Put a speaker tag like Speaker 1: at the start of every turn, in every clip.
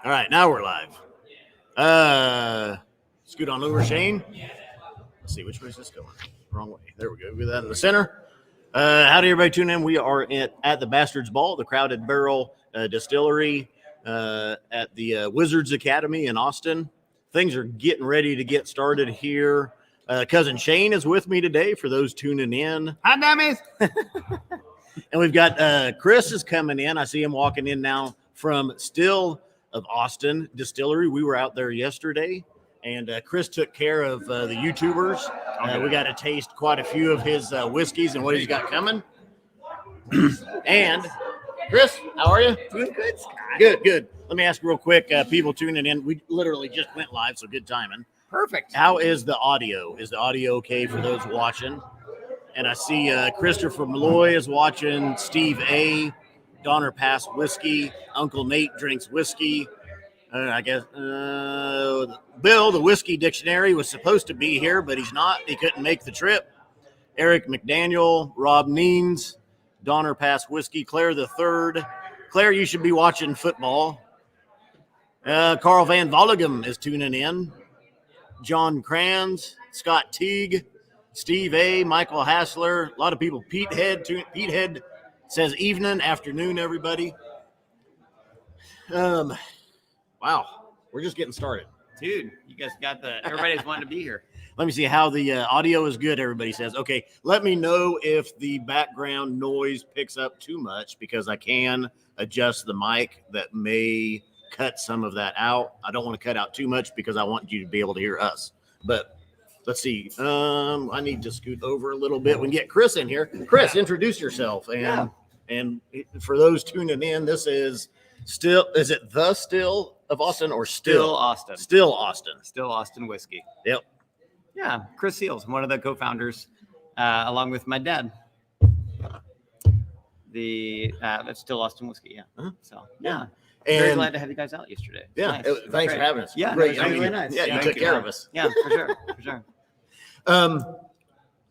Speaker 1: All right, now we're live. Scoot on over, Shane. Let's see, which way is this going? Wrong way. There we go. Get that in the center. Howdy, everybody tune in. We are at the Bastards Ball, the Crowded Barrel Distillery at the Wizards Academy in Austin. Things are getting ready to get started here. Cousin Shane is with me today for those tuning in.
Speaker 2: Hi, dummies.
Speaker 1: And we've got Chris is coming in. I see him walking in now from Still of Austin Distillery. We were out there yesterday, and Chris took care of the YouTubers. We got to taste quite a few of his whiskeys and what he's got coming. And Chris, how are you?
Speaker 2: Doing good, Scott.
Speaker 1: Good. Let me ask real quick, people tuning in. We literally just went live, so good timing.
Speaker 2: Perfect.
Speaker 1: How is the audio? Is the audio okay for those watching? And I see Christopher Malloy is watching, Steve A., Donner Pass Whiskey, Uncle Nate drinks whiskey. I guess Bill, the Whiskey Dictionary, was supposed to be here, but he's not. He couldn't make the trip. Eric McDaniel, Rob Neens, Donner Pass Whiskey, Claire the Third. Claire, you should be watching football. Carl Van Vollegem is tuning in. John Kranz, Scott Teague, Steve A., Michael Hassler, a lot of people. Pete Head says evening, afternoon, everybody. Wow, we're just getting started.
Speaker 2: Dude, you guys got everybody's wanting to be here.
Speaker 1: Let me see how the audio is good, everybody says. Okay, let me know if the background noise picks up too much because I can adjust the mic that may cut some of that out. I don't want to cut out too much because I want you to be able to hear us. But let's see. I need to scoot over a little bit. We can get Chris in here. Chris, introduce yourself. And for those tuning in, this is Still of Austin or Still
Speaker 2: Austin?
Speaker 1: Still Austin.
Speaker 2: Still Austin Whiskey.
Speaker 1: Yep.
Speaker 2: Yeah, Chris Seals, one of the co-founders, along with my dad. That's Still Austin Whiskey, yeah. Uh-huh. So, yeah. Very glad to have you guys out yesterday.
Speaker 1: Yeah,
Speaker 2: nice.
Speaker 1: Thanks for having us.
Speaker 2: Yeah,
Speaker 1: great.
Speaker 2: Really nice.
Speaker 1: Yeah, you took care of us.
Speaker 2: Yeah, for sure.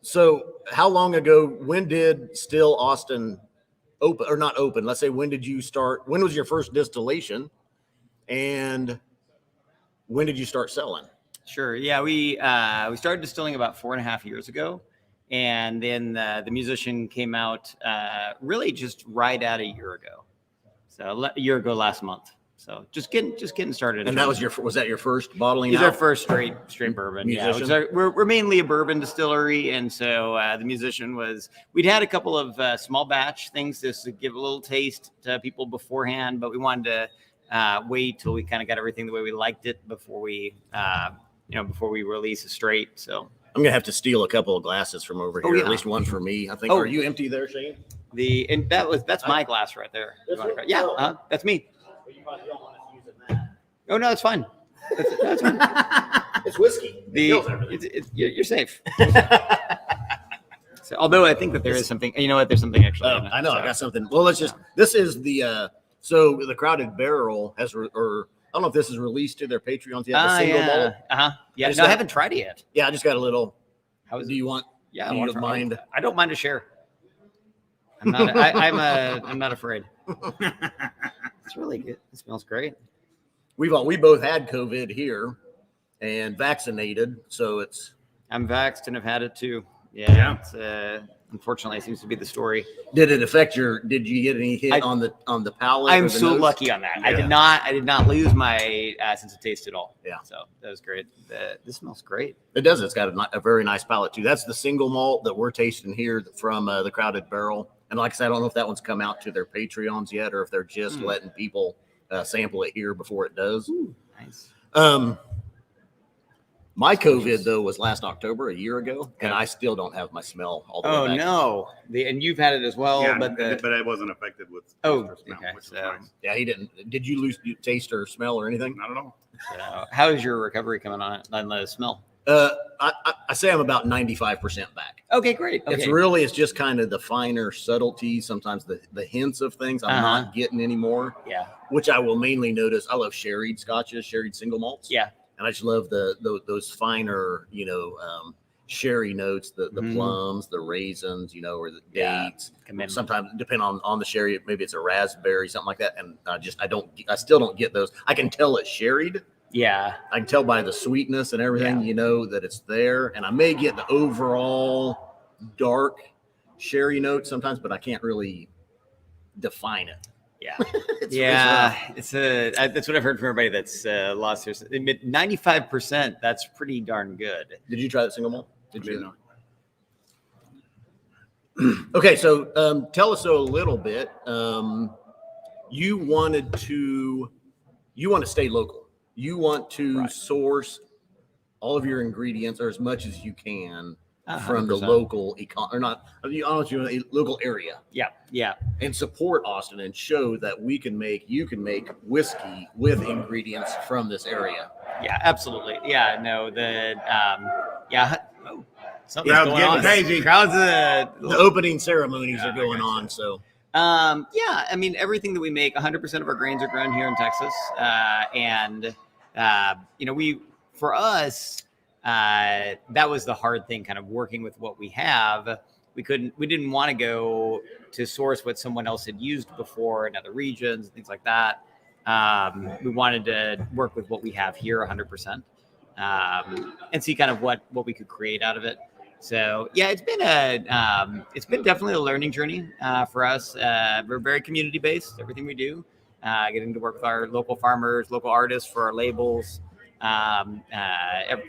Speaker 1: So how long ago, when did Still Austin open, or not open? Let's say, when did you start? When was your first distillation? And when did you start selling?
Speaker 2: Sure. Yeah, we started distilling about 4.5 years ago. And then the musician came out really just right at a year ago. So a year ago last month. So just getting started.
Speaker 1: And that was that your first bottling?
Speaker 2: It's our first straight bourbon.
Speaker 1: Musician?
Speaker 2: Yeah, we're mainly a bourbon distillery, and so the musician we'd had a couple of small batch things just to give a little taste to people beforehand, but we wanted to wait till we kind of got everything the way we liked it before we release it straight. So
Speaker 1: I'm gonna have to steal a couple of glasses from over here.
Speaker 2: Yeah.
Speaker 1: At least one for me. I think. Are you empty there, Shane?
Speaker 2: That's my glass right there. Yeah, that's me.
Speaker 1: You probably don't want us using that.
Speaker 2: Oh no, it's fine. That's fine.
Speaker 1: It's whiskey.
Speaker 2: You're safe. So, although I think that there is something. You know what? There's something actually.
Speaker 1: I know. So. I got something. Well, let's just. This is the. So the Crowded Barrel has, or I don't know if this is released to their Patreons yet. The single malt.
Speaker 2: Yeah. I haven't tried it yet.
Speaker 1: Yeah, I just got a little.
Speaker 2: How is
Speaker 1: do you want?
Speaker 2: Yeah,
Speaker 1: do you mind?
Speaker 2: I don't mind to share. I'm not. I'm not afraid. It's really good. It smells great.
Speaker 1: We both had COVID here and vaccinated, so it's.
Speaker 2: I'm vaxxed and have had it too. Yeah. It's, unfortunately, it seems to be the story.
Speaker 1: Did it affect did you get any hit on the palate?
Speaker 2: I'm so lucky on that. Yeah. I did not lose my sense of taste at all.
Speaker 1: Yeah.
Speaker 2: So that was great. This smells great.
Speaker 1: It does. It's got a very nice palate too. That's the single malt that we're tasting here from the Crowded Barrel. And like I said, I don't know if that one's come out to their Patreons yet, or if they're just letting people sample it here before it does.
Speaker 2: Ooh, nice.
Speaker 1: My COVID though was last October, a year ago, and I still don't have my smell all the way back.
Speaker 2: No! And you've had it as well,
Speaker 3: yeah,
Speaker 2: but
Speaker 3: I wasn't affected with
Speaker 2: smell,
Speaker 3: which was
Speaker 2: so
Speaker 3: nice.
Speaker 1: Yeah, he didn't. Did you lose taste or smell or anything?
Speaker 3: Not at all.
Speaker 2: How is your recovery coming on the smell?
Speaker 1: I say I'm about 95% back.
Speaker 2: Okay, great. Okay.
Speaker 1: It's just kind of the finer subtleties, sometimes the hints of things I'm not getting anymore.
Speaker 2: Yeah.
Speaker 1: Which I will mainly notice. I love sherried scotches, sherried single malts.
Speaker 2: Yeah.
Speaker 1: And I just love those finer, sherry notes, the
Speaker 2: Mhm.
Speaker 1: plums, the raisins, or the dates.
Speaker 2: Come in.
Speaker 1: Sometimes depending on the sherry, maybe it's a raspberry, something like that. And I still don't get those. I can tell it's sherried.
Speaker 2: Yeah.
Speaker 1: I can tell by the sweetness and everything, that it's there. And I may get the overall dark sherry note sometimes, but I can't really define it.
Speaker 2: Yeah.
Speaker 1: It's
Speaker 2: That's what I've heard from everybody that's lost their 95%. That's pretty darn good.
Speaker 1: Did you try that single malt?
Speaker 2: Did you?
Speaker 1: Okay, so tell us a little bit. You want to stay local. You want to source all of your ingredients, or as much as you can, from the
Speaker 2: 100%.
Speaker 4: local local area.
Speaker 2: Yeah.
Speaker 1: And support Austin and show that you can make whiskey with ingredients from this area.
Speaker 2: Yeah, absolutely. Yeah, no, something's
Speaker 1: Crowd's
Speaker 2: going
Speaker 1: getting
Speaker 2: on.
Speaker 1: crazy.
Speaker 2: Crowds,
Speaker 1: The opening ceremonies are going on. So,
Speaker 2: I mean, everything that we make, 100% of our grains are grown here in Texas, for us, that was the hard thing, kind of working with what we have. We didn't want to go to source what someone else had used before in other regions, things like that. We wanted to work with what we have here 100%, and see kind of what we could create out of it. So yeah, it's been definitely a learning journey for us. We're very community based, everything we do, getting to work with our local farmers, local artists for our labels,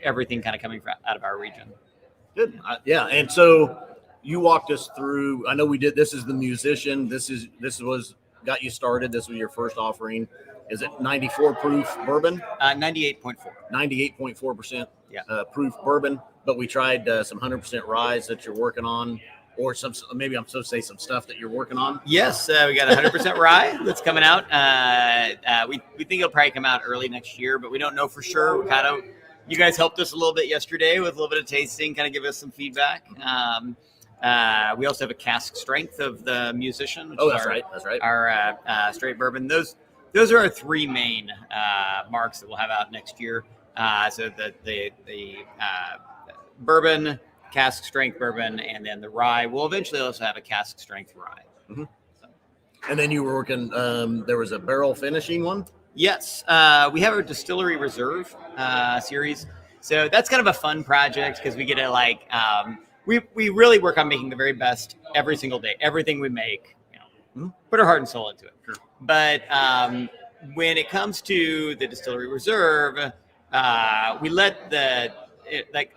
Speaker 2: everything kind of coming out of our region.
Speaker 1: Good. Yeah. And so you walked us through, I know we did, this is the musician. This was got you started. This was your first offering. Is it 94 proof bourbon?
Speaker 2: 98.4.
Speaker 1: 98.4% proof bourbon. But we tried some 100% rye that you're working on, or maybe I'm supposed to say some stuff that you're working on.
Speaker 2: Yes, we got 100% rye that's coming out. We think it'll probably come out early next year, but we don't know for sure. You guys helped us a little bit yesterday with a little bit of tasting, kind of give us some feedback. We also have a cask strength of the musician.
Speaker 1: That's right.
Speaker 2: Our straight bourbon. Those are our three main marks that we'll have out next year. So the bourbon, cask strength bourbon, and then the rye. We'll eventually also have a cask strength rye.
Speaker 1: Mm-hmm. And then you were working. There was a barrel finishing one.
Speaker 2: Yes, we have a distillery reserve series. So that's kind of a fun project because we get to we really work on making the very best every single day. Everything we make, put our heart and soul into it.
Speaker 1: Sure.
Speaker 2: But when it comes to the distillery reserve, we let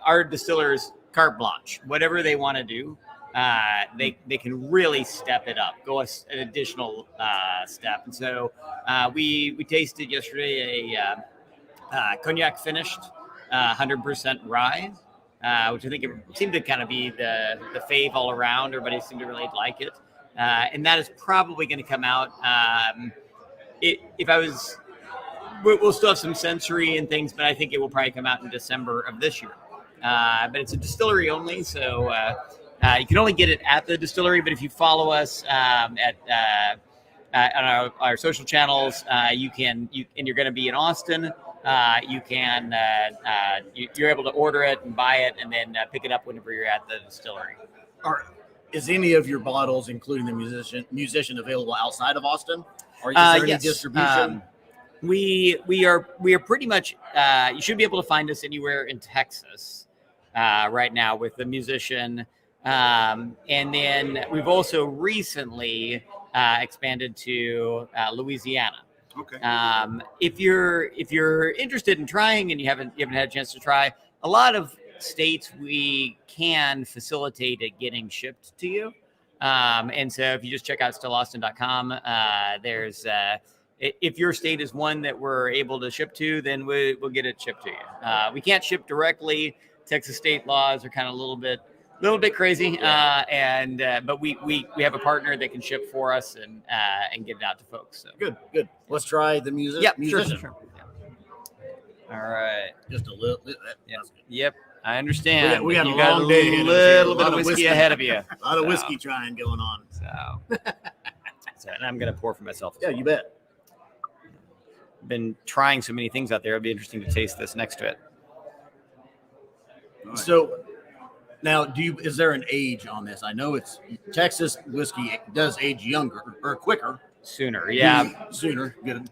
Speaker 2: our distillers carte blanche, whatever they want to do. They can really step it up, go an additional step. And so we tasted yesterday a cognac finished 100% rye, which I think it seemed to kind of be the fave all around. Everybody seemed to really like it. And that is probably going to come out. We'll still have some sensory and things, but I think it will probably come out in December of this year. But it's a distillery only, so you can only get it at the distillery. But if you follow us on our social channels, and you're going to be in Austin, you're able to order it and buy it, and then pick it up whenever you're at the distillery.
Speaker 1: Is any of your bottles, including the musician, available outside of Austin? Or is there any distribution?
Speaker 2: We are pretty much. You should be able to find us anywhere in Texas right now with the musician, and then we've also recently expanded to Louisiana.
Speaker 1: Okay.
Speaker 2: If you're interested in trying and you haven't had a chance to try, a lot of states we can facilitate it getting shipped to you. And so if you just check out stillaustin.com, there's if your state is one that we're able to ship to, then we'll get it shipped to you. We can't ship directly. Texas state laws are kind of a little bit crazy. But we have a partner that can ship for us and get it out to folks. So.
Speaker 1: Good. Let's try the music.
Speaker 2: Yep,
Speaker 1: musician.
Speaker 2: sure. Yeah. All right.
Speaker 1: Just a little.
Speaker 2: Yep. I understand.
Speaker 1: We got a
Speaker 2: got
Speaker 1: long day.
Speaker 2: A little bit of whiskey ahead of you.
Speaker 1: A lot of whiskey trying going on.
Speaker 2: So and I'm going to pour for myself.
Speaker 1: Yeah, you bet.
Speaker 2: Been trying so many things out there. It'll be interesting to taste this next to it.
Speaker 1: Right. So Now, is there an age on this? I know it's Texas whiskey does age younger or quicker.
Speaker 2: Sooner, yeah.
Speaker 1: Sooner, good.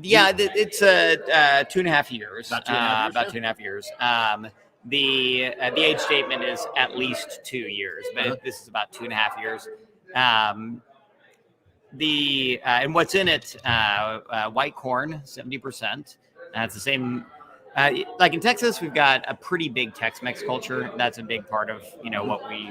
Speaker 2: Yeah, it's 2.5 years.
Speaker 1: About 2.5 years.
Speaker 2: About 2.5 years. The age statement is at least 2 years, but this is about 2.5 years. And what's in it? White corn, 70%. It's the same. Like in Texas, we've got a pretty big Tex-Mex culture. That's a big part of what we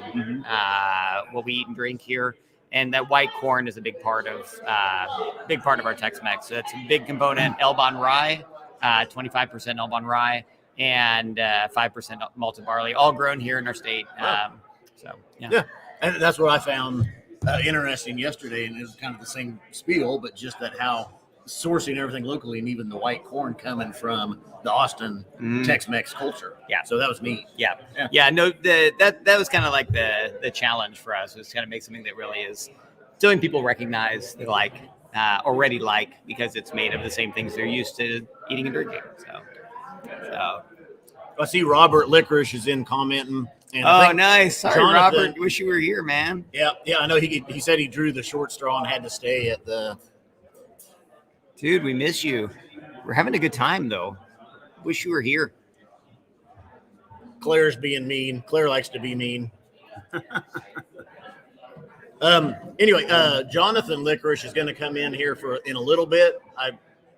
Speaker 2: eat and drink here. And that white corn is a big part of our Tex-Mex. So that's a big component. Elbon rye, 25% Elbon rye, and 5% malted barley, all grown here in our state.
Speaker 1: Yeah, and that's what I found interesting yesterday, and it was kind of the same spiel, but just that how sourcing everything locally, and even the white corn coming from the Austin Tex-Mex culture.
Speaker 2: Yeah.
Speaker 1: So that was neat.
Speaker 2: Yeah. No, that was kind of like the challenge for us, was kind of make something that really is something people recognize, they already because it's made of the same things they're used to eating and drinking. So.
Speaker 1: I see Robert Licorice is in commenting. And
Speaker 2: nice. Sorry,
Speaker 1: Jonathan,
Speaker 2: Robert. Wish you were here, man.
Speaker 1: Yeah. I know he said he drew the short straw and had to stay at the.
Speaker 2: Dude, we miss you. We're having a good time, though. Wish you were here.
Speaker 1: Claire's being mean. Claire likes to be mean. Anyway, Jonathan Licorice is going to come in here in a little bit. I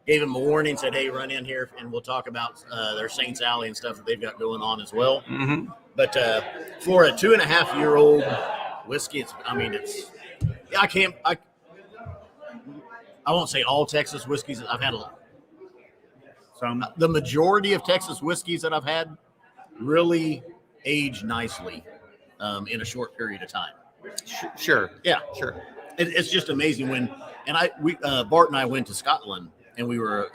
Speaker 1: gave him a warning, said, hey, run in here, and we'll talk about their Saints Alley and stuff that they've got going on as well.
Speaker 2: Mm-hmm.
Speaker 1: But for a 2.5-year-old whiskey, I won't say all Texas whiskeys. I've had some. The majority of Texas whiskeys that I've had really age nicely in a short period of time.
Speaker 2: Sure.
Speaker 1: Yeah.
Speaker 2: Sure.
Speaker 1: It's just amazing Bart and I went to Scotland, and we were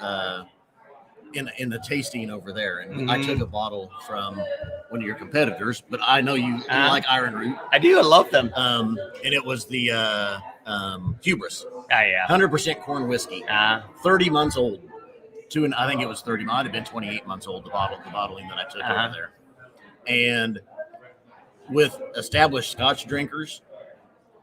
Speaker 1: in the tasting over there, and I took a bottle from one of your competitors, but I know you like Ironroot.
Speaker 2: I do. I love them.
Speaker 1: And it was the Hubris.
Speaker 2: Oh, yeah.
Speaker 1: 100% corn whiskey. 30 months old. I think it was 30. Might have been 28 months old. The bottling that I took over there, and with established Scotch drinkers,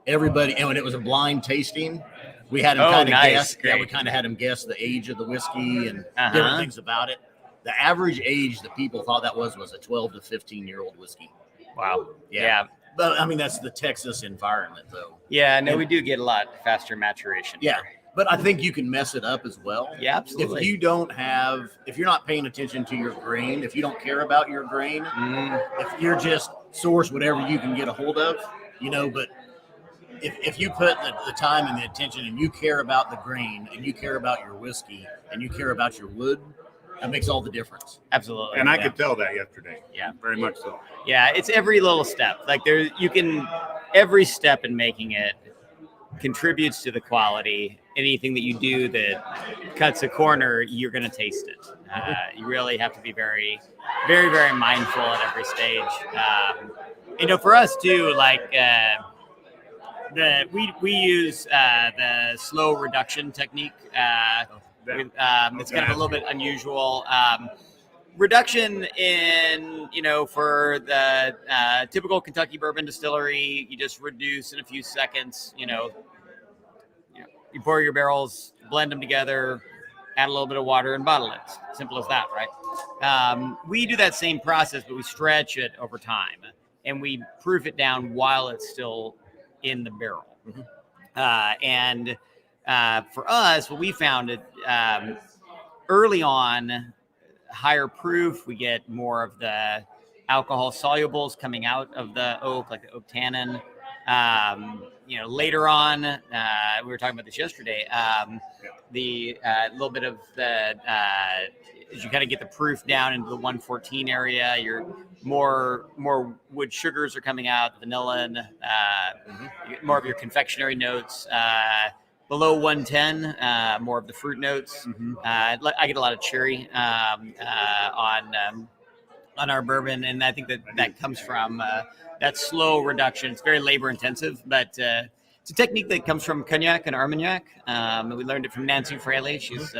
Speaker 1: everybody, and when it was a blind tasting, we had him kind of guess. Great. Yeah, we kind of had him guess the age of the whiskey and different things about it. The average age that people thought that was a 12 to 15-year-old whiskey.
Speaker 2: Wow.
Speaker 1: Yeah. But I mean, that's the Texas environment, though.
Speaker 2: Yeah. No, we do get a lot faster maturation.
Speaker 1: Yeah. But I think you can mess it up as well.
Speaker 2: Yeah, absolutely.
Speaker 1: If you're not paying attention to your grain, if you don't care about your grain, if you're just source whatever you can get a hold of, but if you put the time and the attention, and you care about the grain, and you care about your whiskey, and you care about your wood, that makes all the difference.
Speaker 2: Absolutely.
Speaker 3: And I could tell that yesterday.
Speaker 2: Yeah.
Speaker 3: Very much so.
Speaker 2: Yeah, it's every little step. Like every step in making it contributes to the quality. Anything that you do that cuts a corner, you're going to taste it. You really have to be very, very, very mindful at every stage. For us too, we use the slow reduction technique. It's kind of a little bit unusual. Reduction in, for the typical Kentucky bourbon distillery, you just reduce in a few seconds. You pour your barrels, blend them together, add a little bit of water, and bottle it. Simple as that, right? We do that same process, but we stretch it over time, and we proof it down while it's still in the barrel. For us, what we found it early on, higher proof, we get more of the alcohol solubles coming out of the oak, like the oak tannin. Later on, we were talking about this yesterday. The little bit of the as you kind of get the proof down into the 114 area, you're more wood sugars are coming out, vanilla, and you get more of your confectionery notes. Below 110, more of the fruit notes. I get a lot of cherry on our bourbon, and I think that comes from that slow reduction. It's very labor intensive, but it's a technique that comes from Cognac and Armagnac. We learned it from Nancy Fraley. She's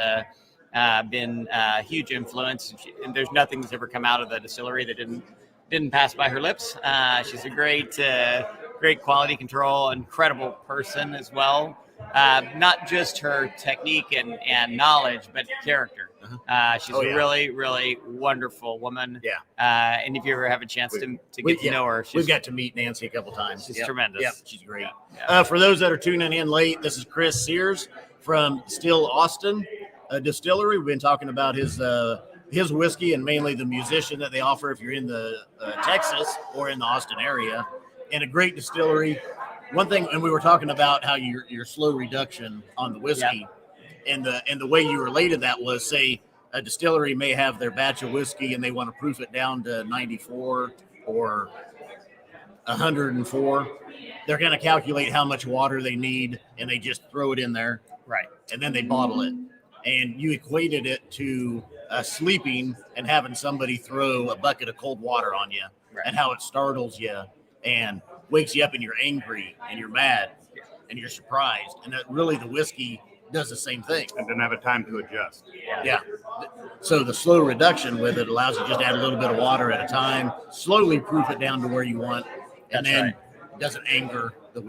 Speaker 2: been a huge influence, and there's nothing that's ever come out of the distillery that didn't didn't pass by her lips. She's a great quality control, incredible person as well. Not just her technique and knowledge, but character. She's a really, really wonderful woman.
Speaker 1: Yeah.
Speaker 2: And if you ever have a chance to get to know her,
Speaker 1: we've got to meet Nancy a couple times.
Speaker 2: She's tremendous.
Speaker 1: Yep, she's great.
Speaker 2: Yeah.
Speaker 1: For those that are tuning in late, this is Chris Sears from Still Austin Distillery. We've been talking about his whiskey and mainly the musician that they offer if you're in the Texas or in the Austin area, and a great distillery. One thing, and we were talking about how your slow reduction on the whiskey, and the way you related that was, say, a distillery may have their batch of whiskey and they want to proof it down to 94 or 104. They're going to calculate how much water they need and they just throw it in there.
Speaker 2: Right.
Speaker 1: And then they bottle it. And you equated it to sleeping and having somebody throw a bucket of cold water on you, and how it startles you and wakes you up and you're angry and you're mad and you're surprised. And that really the whiskey does the same thing.
Speaker 3: And doesn't have a time to adjust.
Speaker 1: Yeah. So the slow reduction with it allows you just to add a little bit of water at a time, slowly proof it down to where you want, and then it doesn't anger the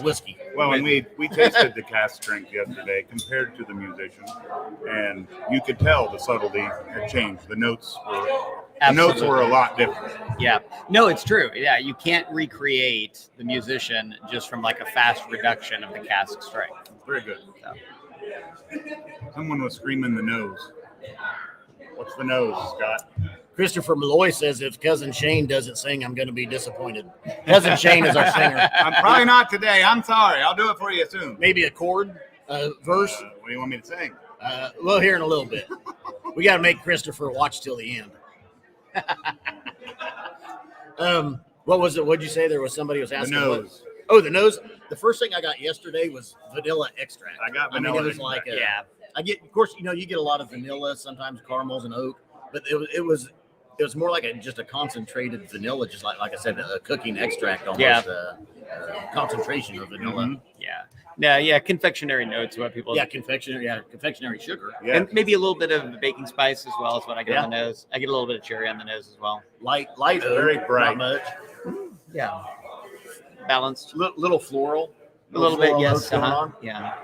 Speaker 1: whiskey.
Speaker 3: Well, and we tasted the cask strength yesterday compared to the musician, and you could tell the subtlety had changed. The notes were a lot different.
Speaker 2: Yeah. No, it's true. Yeah, you can't recreate the musician just from like a fast reduction of the cask strength.
Speaker 3: Very good. Someone was screaming the nose. What's the nose, Scott?
Speaker 1: Christopher Malloy says if Cousin Shane doesn't sing, I'm going to be disappointed. Cousin Shane is our singer.
Speaker 3: I'm probably not today. I'm sorry. I'll do it for you soon.
Speaker 1: Maybe a chord, verse.
Speaker 3: What do you want me to sing?
Speaker 1: We'll hear in a little bit. We got to make Christopher watch till the end. What was it? What'd you say? There was somebody was asking.
Speaker 3: The nose.
Speaker 1: The nose. The first thing I got yesterday was vanilla extract.
Speaker 3: I got vanilla.
Speaker 1: It was
Speaker 3: extract.
Speaker 1: like I get, of course, you get a lot of vanilla, sometimes caramels and oak, but it was more like just a concentrated vanilla, just like I said, a cooking extract almost. Concentration of vanilla.
Speaker 2: Mm-hmm. Yeah, confectionery notes. What people.
Speaker 1: Confectionery sugar.
Speaker 3: Yeah.
Speaker 2: And maybe a little bit of baking spice as well is what I get on the nose. I get a little bit of cherry on the nose as well.
Speaker 1: Light oak,
Speaker 3: very bright.
Speaker 1: not much.
Speaker 2: Yeah. Balanced.
Speaker 1: Little floral.
Speaker 2: A little bit, yes.
Speaker 1: notes going on.
Speaker 2: Yeah.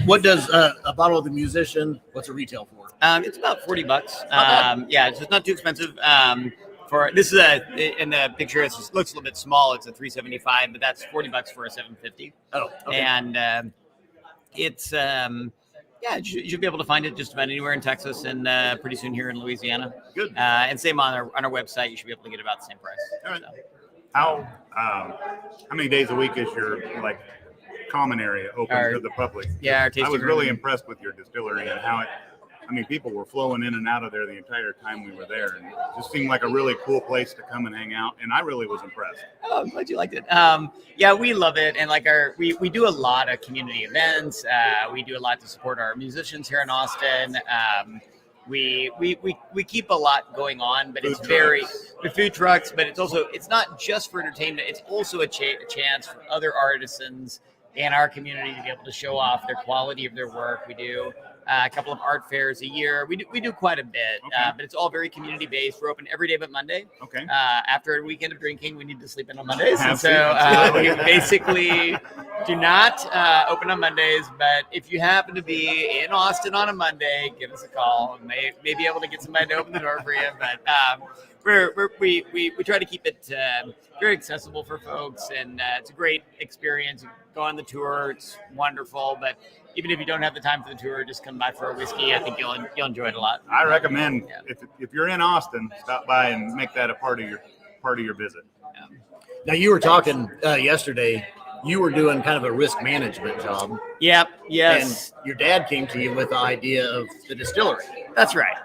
Speaker 1: What does a bottle of the musician? What's a retail for?
Speaker 2: It's about $40. Yeah, it's not too expensive. For this is in the picture, it looks a little bit small. It's a $375, but that's $40 for a $750.
Speaker 1: Oh, okay.
Speaker 2: And it's you should be able to find it just about anywhere in Texas and pretty soon here in Louisiana.
Speaker 1: Good.
Speaker 2: And same on our website, you should be able to get about the same price.
Speaker 1: All right.
Speaker 3: How many days a week is your common area open to the public?
Speaker 2: Yeah, our tasting
Speaker 3: I was
Speaker 2: room.
Speaker 3: really impressed with your distillery and how people were flowing in and out of there the entire time we were there, and it just seemed like a really cool place to come and hang out. And I really was impressed.
Speaker 2: Oh, I'm glad you liked it. Yeah, we love it, and we do a lot of community events. We do a lot to support our musicians here in Austin. We keep a lot going on, but it's very the food trucks. But it's not just for entertainment. It's also a chance for other artisans in our community to be able to show off their quality of their work. We do a couple of art fairs a year. We do quite a bit, but it's all very community based. We're open every day but Monday.
Speaker 3: Okay.
Speaker 2: After a weekend of drinking, we need to sleep in on Mondays, and so we basically do not open on Mondays. But if you happen to be in Austin on a Monday, give us a call. We may be able to get somebody to open the door for you. But we try to keep it very accessible for folks, and it's a great experience. You go on the tour; it's wonderful. But even if you don't have the time for the tour, just come by for a whiskey. I think you'll enjoy it a lot.
Speaker 3: I recommend if you're in Austin, stop by and make that a part of your visit.
Speaker 1: Now you were talking yesterday. You were doing kind of a risk management job.
Speaker 2: Yep. Yes.
Speaker 1: And your dad came to you with the idea of the distillery.
Speaker 2: That's right.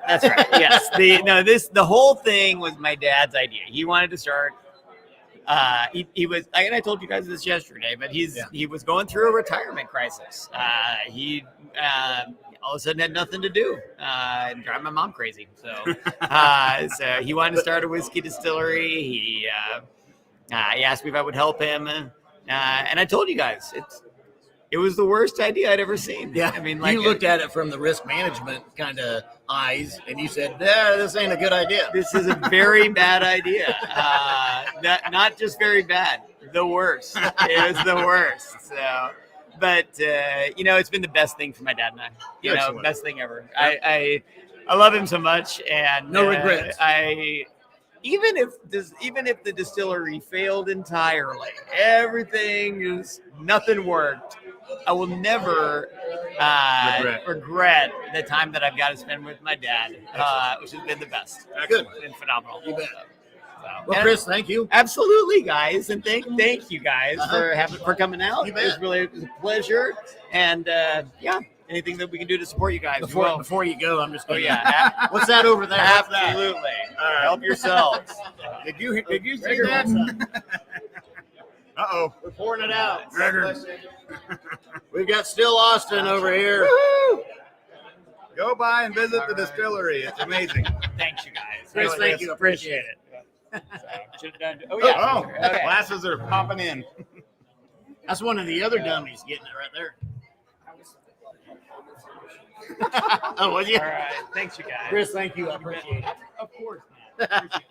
Speaker 2: Yes. The whole thing was my dad's idea. He wanted to start. He was, and I told you guys this yesterday, but he was going through a retirement crisis. He all of a sudden had nothing to do and drive my mom crazy. So, so he wanted to start a whiskey distillery. He asked me if I would help him, and I told you guys it was the worst idea I'd ever seen.
Speaker 1: Yeah,
Speaker 2: I mean, like
Speaker 1: you looked at it from the risk management kind of eyes, and you said, "Yeah, this ain't a good idea."
Speaker 2: This is a very bad idea. Not just very bad, the worst. It was the worst. So, but it's been the best thing for my dad and I.
Speaker 3: Excellent.
Speaker 2: Best thing ever. I love him so much, and
Speaker 1: No regrets.
Speaker 2: Even if the distillery failed entirely, nothing worked, I will never regret the time that I've got to spend with my dad, which has been the best.
Speaker 1: Good.
Speaker 2: It's been phenomenal.
Speaker 1: You bet.
Speaker 2: So,
Speaker 1: Well, Chris, thank you.
Speaker 2: Absolutely, guys, and thank you guys for coming out.
Speaker 1: You
Speaker 2: It was
Speaker 1: bet.
Speaker 2: a pleasure, and anything that we can do to support you guys. we will.
Speaker 1: Before you go, I'm just
Speaker 2: Oh
Speaker 1: going.
Speaker 2: yeah,
Speaker 1: What's that over there? What's that?
Speaker 2: absolutely. Help yourselves.
Speaker 3: Did you see
Speaker 1: Figure
Speaker 3: that? Uh-oh.
Speaker 1: We're pouring it out.
Speaker 3: Record.
Speaker 1: We've got Still Austin over here.
Speaker 3: Go by and visit the distillery. It's amazing.
Speaker 2: Thanks, you guys.
Speaker 1: Chris,
Speaker 2: Really
Speaker 1: thank you. Appreciate it.
Speaker 2: Should've done- Oh yeah.
Speaker 3: Oh,
Speaker 2: Okay.
Speaker 3: glasses are popping in.
Speaker 1: That's one of the other dummies getting it right there. Oh, was you?
Speaker 2: All right. Thanks, you guys.
Speaker 1: Chris, thank you. I appreciate it.
Speaker 2: Of course, man. Appreciate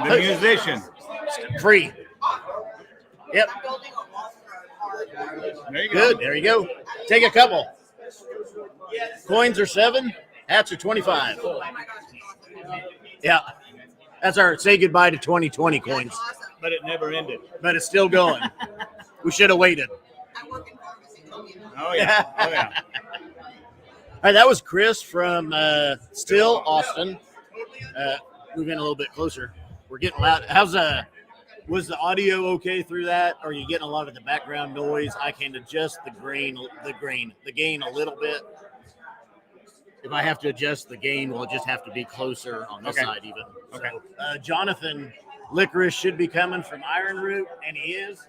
Speaker 3: The musician.
Speaker 1: Free. Yep.
Speaker 3: There you go.
Speaker 1: Good. There you go. Take a couple. Coins are 7. Hats are 25. Yeah. That's our say goodbye to 2020 coins.
Speaker 3: But it never ended.
Speaker 1: But it's still going. We should have waited.
Speaker 3: Oh, yeah. Oh, yeah.
Speaker 1: All right, that was Chris from Still Austin. Move in a little bit closer. We're getting loud. Was the audio okay through that? Or are you getting a lot of the background noise? I can adjust the gain a little bit. If I have to adjust the gain, we'll just have to be closer on this side even.
Speaker 3: Okay.
Speaker 1: So, Jonathan Licorice should be coming from Ironroot, and he is.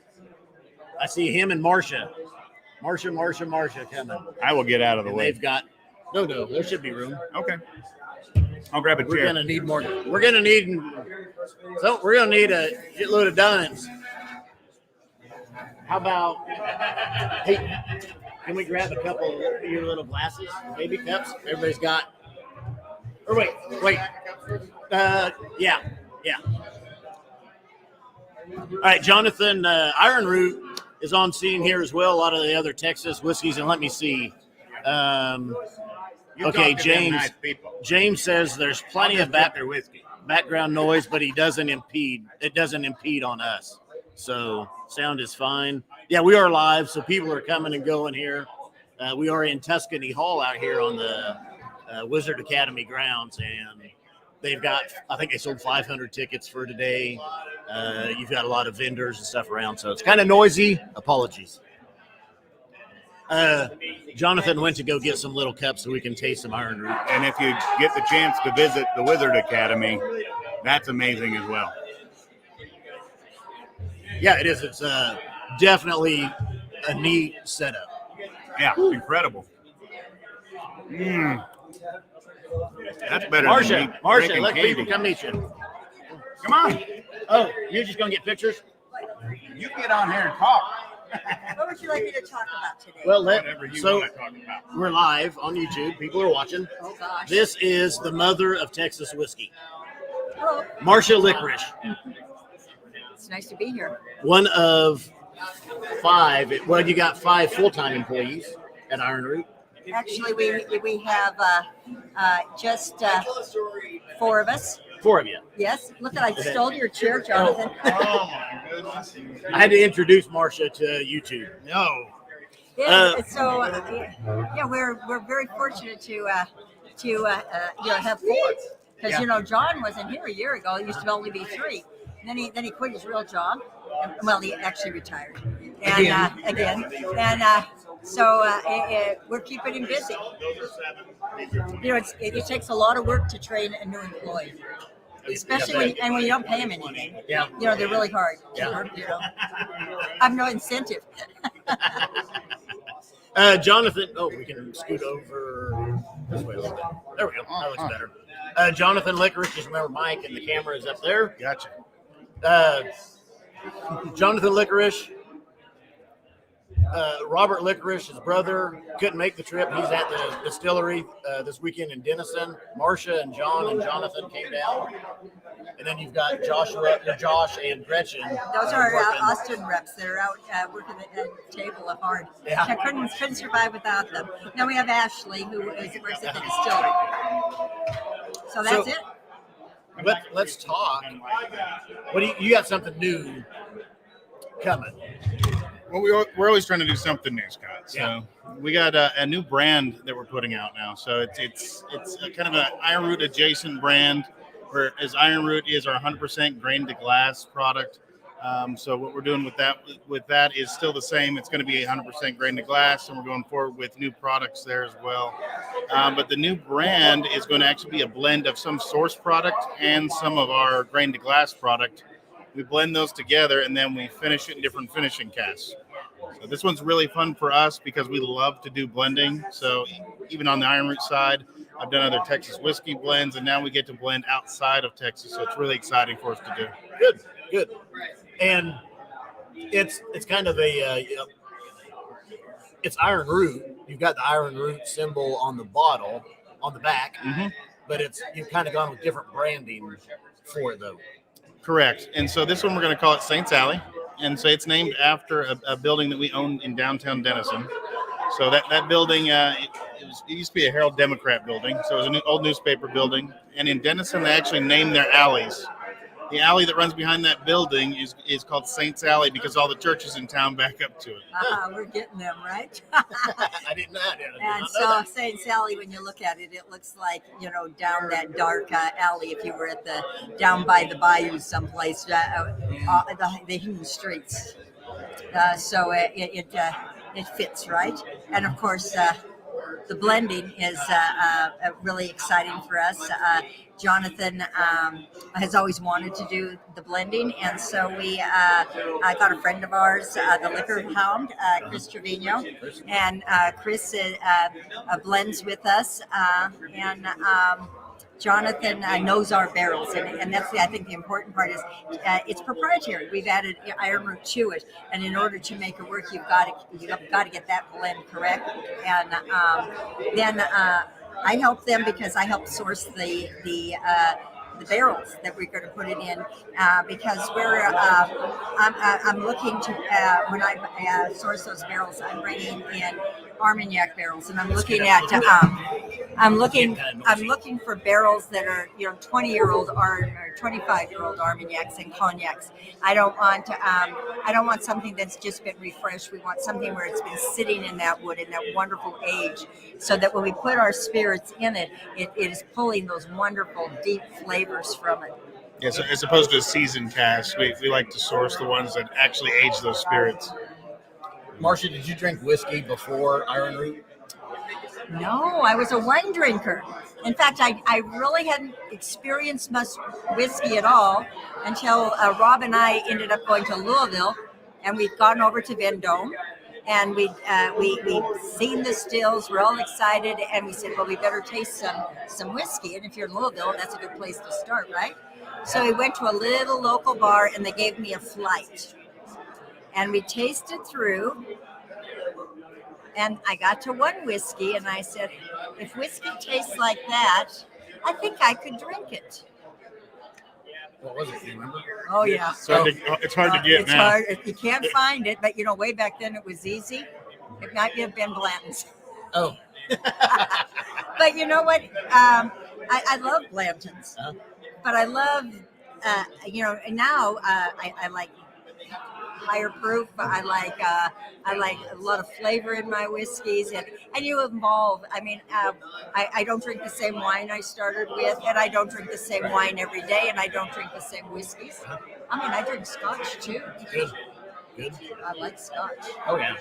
Speaker 1: I see him and Marcia. Marcia coming.
Speaker 3: I will get out of the
Speaker 1: And
Speaker 3: way.
Speaker 1: they've got no, there should be room.
Speaker 3: Okay. I'll grab a
Speaker 1: We're
Speaker 3: chair.
Speaker 1: gonna need more. We're gonna need a shitload of dimes. How about? Hey, can we grab a couple of your little glasses, baby cups? Everybody's got. Or wait. Yeah. All right, Jonathan Ironroot is on scene here as well. A lot of the other Texas whiskeys, and let me see.
Speaker 3: You
Speaker 1: Okay,
Speaker 3: talk to them
Speaker 1: James.
Speaker 3: nice people.
Speaker 1: James says there's plenty
Speaker 3: I'll
Speaker 1: of
Speaker 3: just get their whiskey.
Speaker 1: background noise, but it doesn't impede on us. So sound is fine. Yeah, we are live, so people are coming and going here. We are in Tuscany Hall out here on the Wizard Academy grounds, and they've got, I think they sold 500 tickets for today. You've got a lot of vendors and stuff around, so it's kind of noisy. Apologies. Jonathan went to go get some little cups so we can taste some Ironroot.
Speaker 3: And if you get the chance to visit the Wizard Academy, that's amazing as well.
Speaker 1: Yeah, it is. It's definitely a neat setup.
Speaker 3: Yeah, incredible. That's better
Speaker 1: Marcia,
Speaker 3: than me drinking
Speaker 1: let
Speaker 3: candy.
Speaker 1: people come meet you.
Speaker 3: Come on.
Speaker 1: Oh, you're just going to get pictures?
Speaker 3: You get on here and talk.
Speaker 5: What would you like me to talk about today?
Speaker 1: Well,
Speaker 3: Whatever you
Speaker 1: so
Speaker 3: want to talk about.
Speaker 1: we're live on YouTube. People are watching.
Speaker 5: Oh gosh.
Speaker 1: This is the mother of Texas whiskey,
Speaker 5: Hello.
Speaker 1: Marcia Licorice.
Speaker 5: It's nice to be here.
Speaker 1: One of 5. Well, you got 5 full-time employees at Ironroot.
Speaker 5: Actually, we have just 4 of us.
Speaker 1: 4 of you.
Speaker 5: Yes. Look, I stole your chair, Jonathan.
Speaker 3: Oh my goodness.
Speaker 1: I had to introduce Marcia to YouTube.
Speaker 3: No.
Speaker 5: Yeah. So yeah, we're very fortunate to have 4 because John wasn't here a year ago. It used to only be 3. And then he quit his real job. Well, he actually retired. And again. And so we're keeping him busy. It takes a lot of work to train a new employee, especially when you don't pay them anything.
Speaker 1: Yeah.
Speaker 5: They're really hard.
Speaker 1: Yeah.
Speaker 5: I have no incentive.
Speaker 1: Jonathan, we can scoot over this way a little bit. There we go. That looks better. Jonathan Licorice, just remember Mike, and the camera is up there.
Speaker 3: Gotcha.
Speaker 1: Jonathan Licorice, Robert Licorice, his brother, couldn't make the trip. He's at the distillery this weekend in Denison. Marcia and John and Jonathan came down. And then you've got Josh and Gretchen.
Speaker 5: Those are Austin reps. They're out working at the table of hard.
Speaker 1: Yeah.
Speaker 5: I couldn't survive without them. Now we have Ashley, who works at the distillery. So that's it.
Speaker 1: Let's talk. What do you got something new coming?
Speaker 3: Well, we're always trying to do something new, Scott. So we got a new brand that we're putting out now. So it's a kind of an Ironroot adjacent brand, whereas Ironroot is our 100% grain to glass product. So what we're doing with that is still the same. It's going to be 100% grain to glass, and we're going forward with new products there as well. But the new brand is going to actually be a blend of some source product and some of our grain to glass product. We blend those together, and then we finish it in different finishing casks. So this one's really fun for us because we love to do blending. So even on the Ironroot side, I've done other Texas whiskey blends, and now we get to blend outside of Texas. So it's really exciting for us to do.
Speaker 1: Good. And it's kind of it's Ironroot. You've got the Ironroot symbol on the bottle, on the back, but you've kind of gone with different branding for it, though.
Speaker 3: Correct. And so this one we're going to call it Saints Alley. And so it's named after a building that we own in downtown Denison. So that building, it used to be a Herald Democrat building. So it was an old newspaper building. And in Denison, they actually named their alleys. The alley that runs behind that building is called Saints Alley because all the churches in town back up to it.
Speaker 5: We're getting them, right?
Speaker 1: I didn't know.
Speaker 5: And so St. Sally, when you look at it, it looks like, down that dark alley if you were down by the bayou someplace, the hidden streets. So it fits, right? And of course, the blending is really exciting for us. Jonathan has always wanted to do the blending, and so I got a friend of ours, the Liquor Hound, Chris Trevino, and Chris blends with us, and Jonathan knows our barrels, and that's I think the important part is it's proprietary. We've added Ironroot to it, and in order to make it work, you've got to get that blend correct. And then I help them because I help source the barrels that we're going to put it in because I'm looking to when I source those barrels, I'm bringing in Armagnac barrels, and I'm looking at I'm looking for barrels that are 20-year-old or 25-year-old Armagnacs and cognacs. I don't want something that's just been refreshed. We want something where it's been sitting in that wood in that wonderful age, so that when we put our spirits in it, it is pulling those wonderful deep flavors from it.
Speaker 3: Yeah, so as opposed to a seasoned cask, we like to source the ones that actually age those spirits.
Speaker 1: Marcia, did you drink whiskey before Ironroot?
Speaker 5: No, I was a wine drinker. In fact, I really hadn't experienced much whiskey at all until Rob and I ended up going to Louisville, and we'd gone over to Vendôme, and we'd seen the stills. We're all excited, and we said, well, we better taste some whiskey. And if you're in Louisville, that's a good place to start, right? So we went to a little local bar, and they gave me a flight. And we tasted through, and I got to one whiskey, and I said, if whiskey tastes like that, I think I could drink it.
Speaker 1: What was it? Do you remember?
Speaker 5: Oh, yeah.
Speaker 3: It's hard to get
Speaker 5: it's
Speaker 3: now.
Speaker 5: Hard. You can't find it, but, way back then it was easy. It might have been Blanton's.
Speaker 1: Oh.
Speaker 5: But you know what? I love Blanton's. But I love, now I like higher proof. I like a lot of flavor in my whiskeys, and you evolve. I mean, I don't drink the same wine I started with, and I don't drink the same wine every day, and I don't drink the same whiskeys. I mean, I drink Scotch too.
Speaker 1: Good.
Speaker 5: I like Scotch.
Speaker 1: Oh yeah.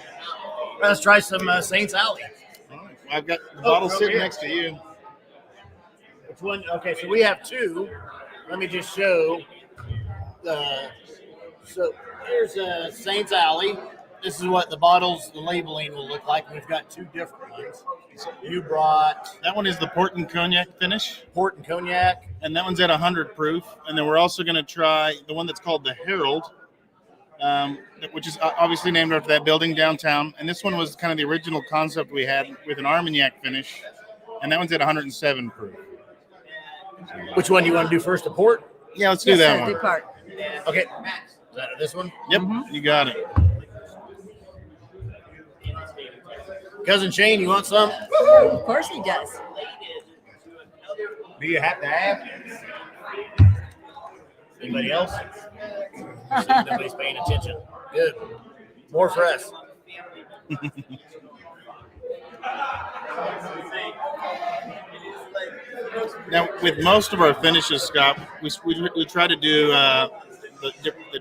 Speaker 1: Let's try some Saints Alley.
Speaker 3: All right. I've got the bottle sitting next to you.
Speaker 1: Which one? Okay, so we have two. Let me just show. So here's Saints Alley. this is what the bottles, the labeling will look like. We've got two different ones. You brought
Speaker 3: That one is the port and cognac finish,
Speaker 1: port and cognac.
Speaker 3: and that one's at 100 proof. And then we're also going to try the one that's called the Herald, which is obviously named after that building downtown. And this one was kind of the original concept we had with an Armagnac finish, and that one's at 107 proof.
Speaker 1: Which one do you want to do first? The port?
Speaker 3: Yeah, let's do that one.
Speaker 5: Depart.
Speaker 1: Okay. Is that this one?
Speaker 3: Yep, you got it.
Speaker 1: Cousin Shane, you want some?
Speaker 5: Of course he does.
Speaker 1: Do you have to have? Anybody else? Nobody's paying attention. Good. More for us.
Speaker 3: Now, with most of our finishes, Scott, we try to do the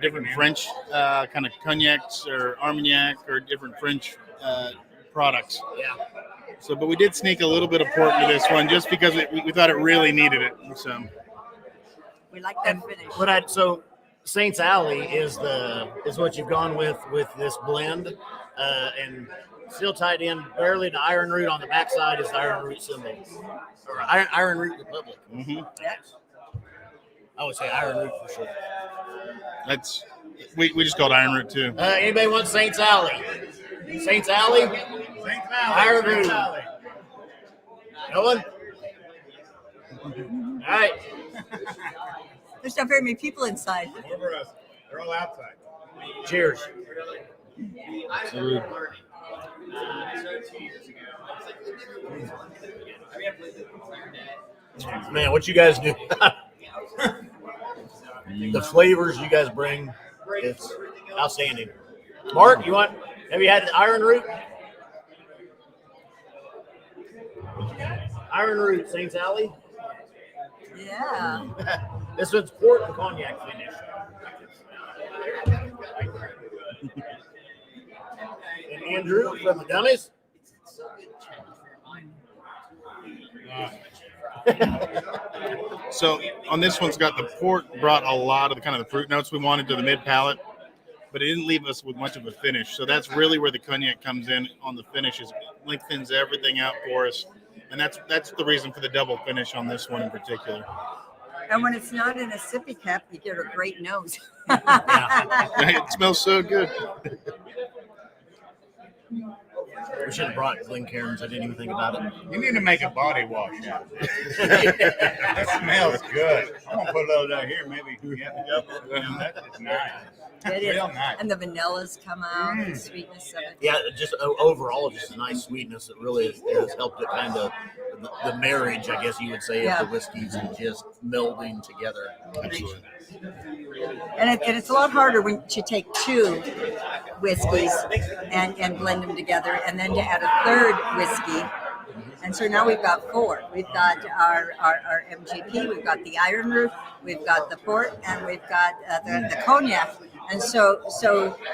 Speaker 3: different French kind of cognacs or Armagnac or different French products.
Speaker 1: Yeah.
Speaker 3: So, but we did sneak a little bit of port into this one just because we thought it really needed it. So,
Speaker 5: We like that finish.
Speaker 1: So Saints Alley is what you've gone with this blend, and still tied in barely to Ironroot on the backside is the Ironroot symbol, or Ironroot Republic.
Speaker 3: mm-hmm.
Speaker 1: I would say Ironroot for sure.
Speaker 3: That's we just called Ironroot too.
Speaker 1: Anybody want Saints Alley? Saints Alley? Ironroot. No one? All right.
Speaker 5: There's not very many people inside.
Speaker 6: Over us. They're all outside.
Speaker 1: Cheers.
Speaker 3: Absolutely.
Speaker 1: Man, what you guys do? The flavors you guys bring, it's outstanding. Mark, have you had the Ironroot? Ironroot, Saints Alley?
Speaker 5: Yeah.
Speaker 1: This one's port and cognac finish. And Andrew from the Dummies.
Speaker 3: So on this one's got the port brought a lot of the kind of the fruit notes we wanted to the mid palate, but it didn't leave us with much of a finish. So that's really where the cognac comes in on the finishes, lengthens everything out for us, and that's the reason for the double finish on this one in particular.
Speaker 5: And when it's not in a sippy cup, you get a great nose.
Speaker 3: It smells so good.
Speaker 1: We should have brought Glencairns. I didn't even think about it.
Speaker 6: You need to make a body wash out of it. That smells good. I'm gonna put a little down here, maybe. That's nice.
Speaker 5: It is.
Speaker 6: Real nice.
Speaker 5: And the vanillas come out, the sweetness of it.
Speaker 1: Yeah, just overall, just a nice sweetness that really has helped it kind of the marriage, I guess you would say,
Speaker 5: Yeah.
Speaker 1: of the whiskeys and just melding together.
Speaker 3: Absolutely.
Speaker 5: And it's a lot harder when you take two whiskeys and blend them together, and then to add a third whiskey. And so now we've got four. We've got our MGP, we've got the Ironroot, we've got the port, and we've got the cognac. And so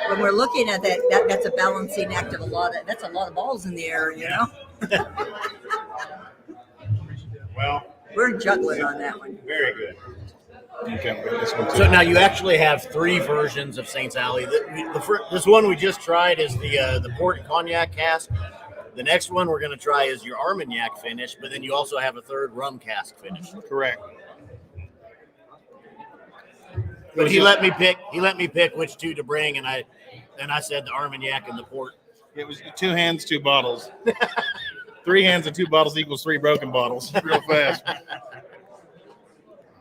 Speaker 5: when we're looking at that's a balancing act of that's a lot of balls in the air, you know?
Speaker 6: Well,
Speaker 5: We're juggling on that one.
Speaker 6: very good.
Speaker 3: Okay, we've got this one too.
Speaker 1: So now you actually have three versions of Saints Alley. This one we just tried is the port and cognac cask. The next one we're going to try is your Armagnac finish, but then you also have a third rum cask finish.
Speaker 3: Correct.
Speaker 1: But he let me pick which two to bring, and I said the Armagnac and the port.
Speaker 3: It was 2 hands, 2 bottles. 3 hands and 2 bottles equals 3 broken bottles. Real fast. All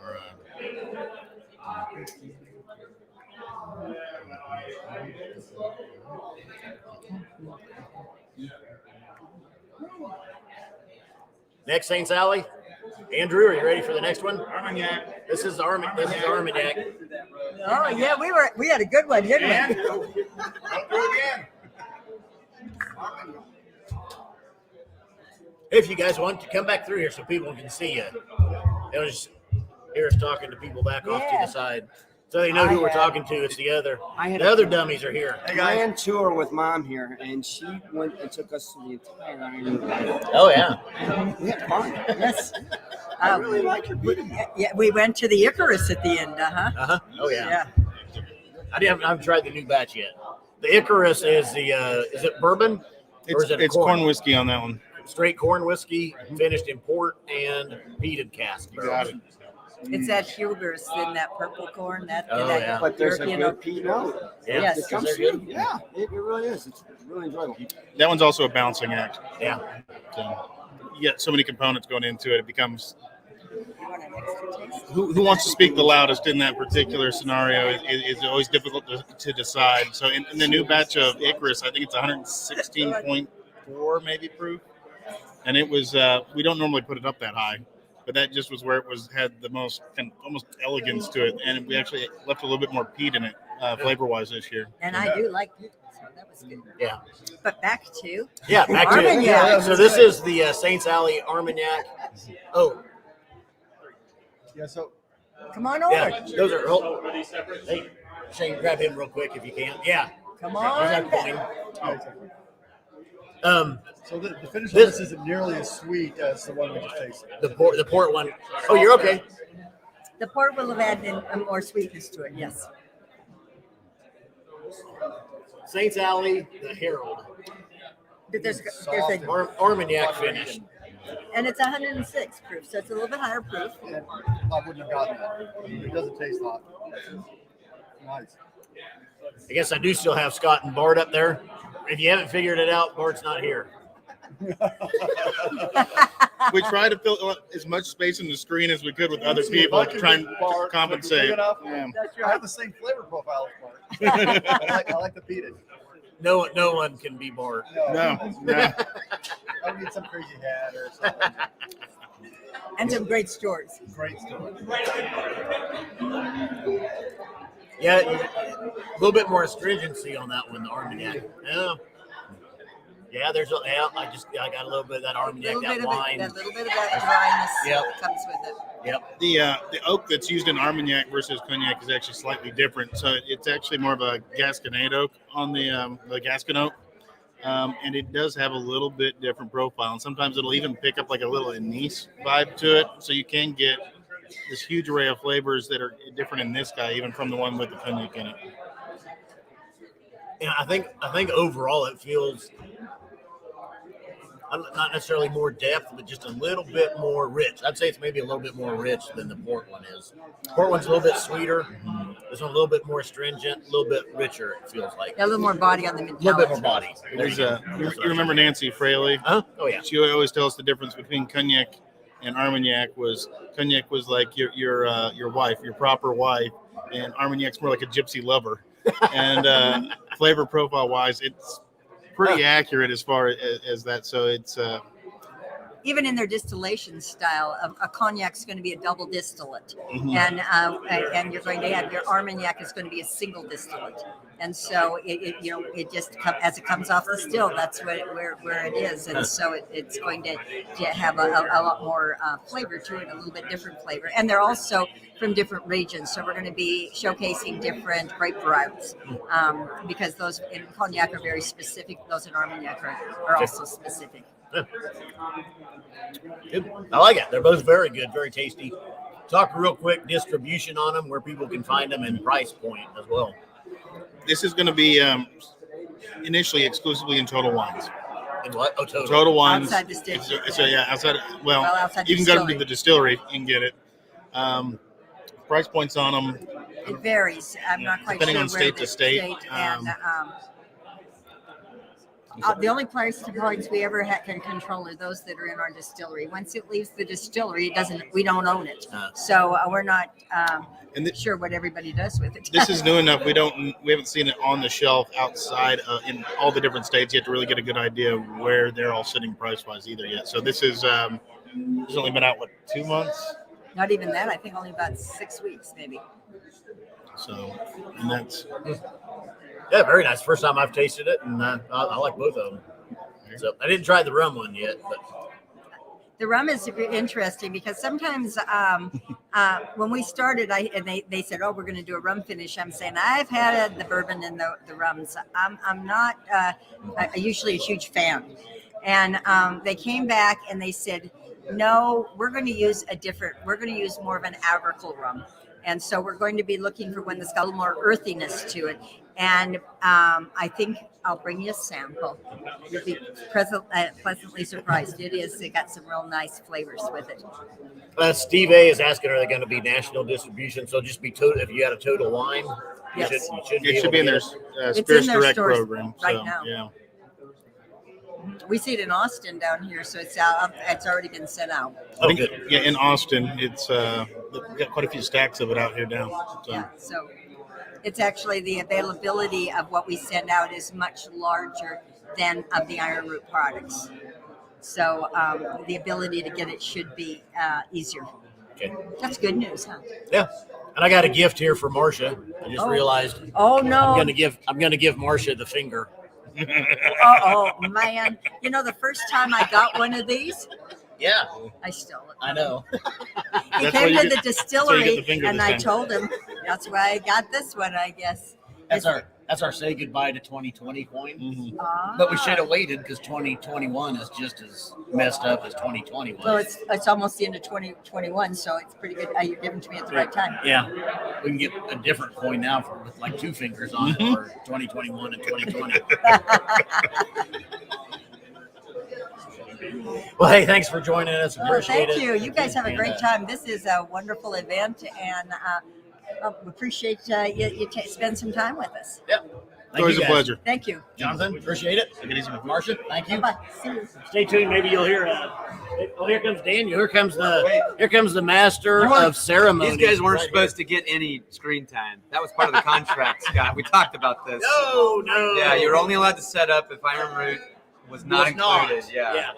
Speaker 3: right.
Speaker 1: Next Saints Alley. Andrew, are you ready for the next one?
Speaker 6: Armagnac.
Speaker 1: This is Armagnac.
Speaker 5: Oh yeah, we had a good one, didn't
Speaker 6: And
Speaker 5: we?
Speaker 6: go through again.
Speaker 1: If you guys want to come back through here so people can see you. They'll just hear us talking to people back off to
Speaker 5: Yeah.
Speaker 1: the side. So they know who we're talking to. It's the other dummies are here.
Speaker 7: Grand tour with Mom here, and she went and took us to the entire Ironroot.
Speaker 1: Oh yeah.
Speaker 7: We had fun.
Speaker 5: Yes.
Speaker 7: I really like your video.
Speaker 5: Yeah, we went to the Icarus at the end,
Speaker 1: Oh yeah.
Speaker 5: Yeah.
Speaker 1: I haven't tried the new batch yet. The Icarus is is it bourbon? Or is it
Speaker 3: It's corn whiskey on that one.
Speaker 1: Straight corn whiskey, finished in port and peated cask.
Speaker 3: You got it.
Speaker 5: It's that hubris in that purple corn.
Speaker 1: Oh,
Speaker 5: that
Speaker 1: yeah.
Speaker 7: But there's a
Speaker 5: you know,
Speaker 7: good peat note.
Speaker 1: Yeah.
Speaker 5: Yes.
Speaker 7: It comes
Speaker 1: They're
Speaker 7: through.
Speaker 1: good.
Speaker 7: Yeah, it really is. It's really enjoyable.
Speaker 3: That one's also a balancing act.
Speaker 1: Yeah.
Speaker 3: So you get so many components going into it. It becomes
Speaker 5: you want an extra taste?
Speaker 3: who wants to speak the loudest in that particular scenario is always difficult to decide. So in the new batch of Icarus, I think it's 116.4 maybe proof, and it was we don't normally put it up that high, but that just was where it had the most almost elegance to it, and we actually left a little bit more peat in it flavor wise this year.
Speaker 5: And I do like it, so that was good.
Speaker 1: Yeah.
Speaker 5: But back to
Speaker 1: Yeah, back to
Speaker 5: Armagnac.
Speaker 1: it. So this is the Saints Alley Armagnac. Oh,
Speaker 6: Yeah, so
Speaker 5: come on over.
Speaker 1: yeah. Those are. Oh, hey, Shane, grab him real quick if you can. Yeah.
Speaker 5: Come
Speaker 1: Here's
Speaker 5: on.
Speaker 1: that
Speaker 5: back.
Speaker 1: coin.
Speaker 6: so the finish of
Speaker 1: This-
Speaker 6: this isn't nearly as sweet as the one we just tasted.
Speaker 1: The port one. Oh, you're okay.
Speaker 5: The port will have added in more sweetness to it. Yes.
Speaker 1: Saints Alley, the Herald.
Speaker 5: But there's a
Speaker 1: Armagnac finish.
Speaker 5: and it's 106 proof, so it's a little bit higher proof.
Speaker 6: And I wouldn't have gotten that. It doesn't taste hot. Nice.
Speaker 1: I guess I do still have Scott and Bart up there. If you haven't figured it out, Bart's not here.
Speaker 3: We tried to fill as much space in the screen as we could with other
Speaker 6: See, if
Speaker 3: people
Speaker 6: I
Speaker 3: to
Speaker 6: can
Speaker 3: try
Speaker 6: get
Speaker 3: and
Speaker 6: Bart
Speaker 3: compensate.
Speaker 6: big enough,
Speaker 3: Yeah.
Speaker 6: I have the same flavor profile as Bart. I like the peated.
Speaker 1: No one can be Bart.
Speaker 3: No.
Speaker 6: I would need some crazy hat or something.
Speaker 5: And some great stores.
Speaker 6: Great story.
Speaker 1: Yeah, a little bit more astringency on that one, the Armagnac. Yeah, I got a little bit of that Armagnac, that wine.
Speaker 5: That little bit of that dryness
Speaker 1: Yep.
Speaker 5: that comes with it.
Speaker 1: Yep.
Speaker 3: The oak that's used in Armagnac versus Cognac is actually slightly different. So it's actually more of a Gasconade oak on the Gascon oak. And it does have a little bit different profile. And sometimes it'll even pick up like a little anise vibe to it. So you can get this huge array of flavors that are different in this guy, even from the one with the Cognac in it.
Speaker 1: Yeah, I think overall it feels not necessarily more depth, but just a little bit more rich. I'd say it's maybe a little bit more rich than the port one is. Port one's a little bit sweeter. This one a little bit more astringent, a little bit richer. It feels like
Speaker 5: Got a little more body on the
Speaker 1: a little bit more
Speaker 5: mentality.
Speaker 1: body.
Speaker 3: There's you remember Nancy Fraley?
Speaker 1: Huh? Oh yeah.
Speaker 3: She always tells the difference between Cognac and Armagnac was Cognac was like your wife, your proper wife, and Armagnac's more like a gypsy lover. And flavor profile wise, it's pretty accurate as far as that. So it's
Speaker 5: Even in their distillation style, a cognac's going to be a double distillate,
Speaker 3: Mhm.
Speaker 5: and you're going to have your Armagnac is going to be a single distillate, and so it just as it comes off the still, that's where it is, and so it's going to have a lot more flavor to it, a little bit different flavor, and they're also from different regions, so we're going to be showcasing different grape varieties because those in cognac are very specific. Those in Armagnac are also specific.
Speaker 1: Good. I like it. They're both very good, very tasty. Talk real quick distribution on them, where people can find them, and price point as well.
Speaker 3: this is going to be initially exclusively in Total Wines.
Speaker 1: And what? Oh, total.
Speaker 3: Total Wines.
Speaker 5: Outside the state.
Speaker 3: So yeah, outside. Well,
Speaker 5: outside
Speaker 3: you can go to
Speaker 5: distillery.
Speaker 3: the distillery and get it. Price points on them.
Speaker 5: It varies. I'm not quite
Speaker 3: Depending
Speaker 5: sure
Speaker 3: on
Speaker 5: where
Speaker 3: state
Speaker 5: the
Speaker 3: to state,
Speaker 5: and the only price points we ever can control are those that are in our distillery. Once it leaves the distillery, we don't own it, so we're not
Speaker 3: And
Speaker 5: sure what everybody does with it.
Speaker 3: this is new enough. We haven't seen it on the shelf outside in all the different states yet to really get a good idea of where they're all sitting price wise either yet. So this is it's only been out 2 months.
Speaker 5: Not even that. I think only about 6 weeks, maybe.
Speaker 3: So and that's
Speaker 1: Yeah, very nice. First time I've tasted it, and I like both of them. So I didn't try the rum one yet, but
Speaker 5: The rum is interesting because sometimes when we started, they said, "Oh, we're going to do a rum finish." I'm saying I've had the bourbon and the rums. I'm not usually a huge fan, and they came back and they said, "No, we're going to use We're going to use more of an agricole rum." And so we're going to be looking for one that's got a little more earthiness to it. And I think I'll bring you a sample. You'll be pleasantly surprised. It is. They got some real nice flavors with it.
Speaker 1: Steve A is asking, are they going to be national distribution? So just be total. If you had a total wine,
Speaker 5: Yes.
Speaker 3: It should be in their
Speaker 5: It's
Speaker 3: Spirits
Speaker 5: in their
Speaker 3: Direct
Speaker 5: stores
Speaker 3: program.
Speaker 5: right
Speaker 3: So,
Speaker 5: now.
Speaker 3: yeah.
Speaker 5: We see it in Austin down here, so it's out. It's already been sent out.
Speaker 3: I think, yeah, in Austin, it's we've got quite a few stacks of it out here now. So.
Speaker 5: Yeah, so it's actually the availability of what we send out is much larger than of the Ironroot products. So the ability to get it should be easier.
Speaker 1: Okay.
Speaker 5: That's good news, huh?
Speaker 1: Yeah. And I got a gift here for Marcia. I just realized.
Speaker 5: Oh no!
Speaker 1: I'm gonna give Marcia the finger.
Speaker 5: Oh man! You know, the first time I got one of these,
Speaker 1: Yeah,
Speaker 5: I stole it.
Speaker 1: I know.
Speaker 5: He
Speaker 3: That's
Speaker 5: came
Speaker 3: why you
Speaker 5: to the
Speaker 3: get-
Speaker 5: distillery,
Speaker 3: the finger
Speaker 5: and
Speaker 3: this
Speaker 5: I
Speaker 3: time.
Speaker 5: told him that's why I got this one. I guess.
Speaker 1: That's our say goodbye to 2020 coin.
Speaker 3: Mhm.
Speaker 1: But we should have waited because 2021 is just as messed up as 2020 was.
Speaker 5: Well, it's almost the end of 2021, so it's pretty good. You're giving it to me at the right time.
Speaker 1: Yeah, we can get a different coin now with like two fingers on it for 2021 and 2020. Well, hey, thanks for joining us.
Speaker 5: Well,
Speaker 1: Appreciate
Speaker 5: thank
Speaker 1: it.
Speaker 5: you. You guys have a
Speaker 1: And,
Speaker 5: great time. This is a wonderful event, and appreciate you spend some time with us.
Speaker 1: Yep.
Speaker 3: It's always a pleasure.
Speaker 5: Thank you.
Speaker 1: Jonathan, appreciate it. Take it easy with Marcia. Thank you.
Speaker 5: Bye. See you.
Speaker 1: Stay tuned. Maybe you'll hear. Oh, here comes Daniel. Here comes the master of ceremonies.
Speaker 8: These guys weren't
Speaker 1: right
Speaker 8: supposed to get any screen time. That was part of the contract, Scott. We talked about this.
Speaker 1: here. No.
Speaker 8: Yeah, you're only allowed to set up if Ironroot was not included. Yeah.